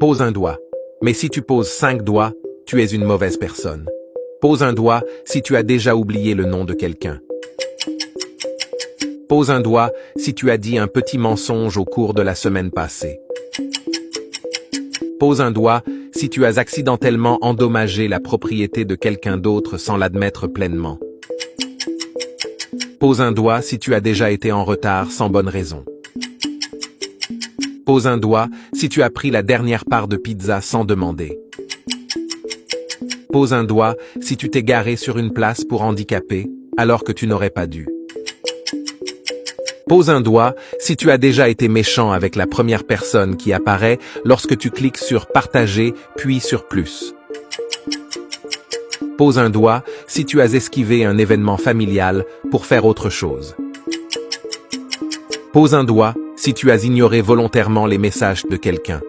Pose un doigt. Mais si tu poses 5 doigts, tu es une mauvaise personne. Pose un doigt si tu as déjà oublié le nom de quelqu'un. Pose un doigt si tu as dit un petit mensonge au cours de la semaine passée. Pose un doigt si tu as accidentellement endommagé la propriété de quelqu'un d'autre sans l'admettre pleinement. Pose un doigt si tu as déjà été en retard sans bonne raison. Pose un doigt si tu as pris la dernière part de pizza sans demander. Pose un doigt si tu t'es garé sur une place pour handicapés alors que tu n'aurais pas dû. Pose un doigt si tu as déjà été méchant avec la première personne qui apparaît lorsque tu cliques sur Partager puis sur Plus. Pose un doigt si tu as esquivé un événement familial pour faire autre chose. Pose un doigt si tu as ignoré volontairement les messages de quelqu'un.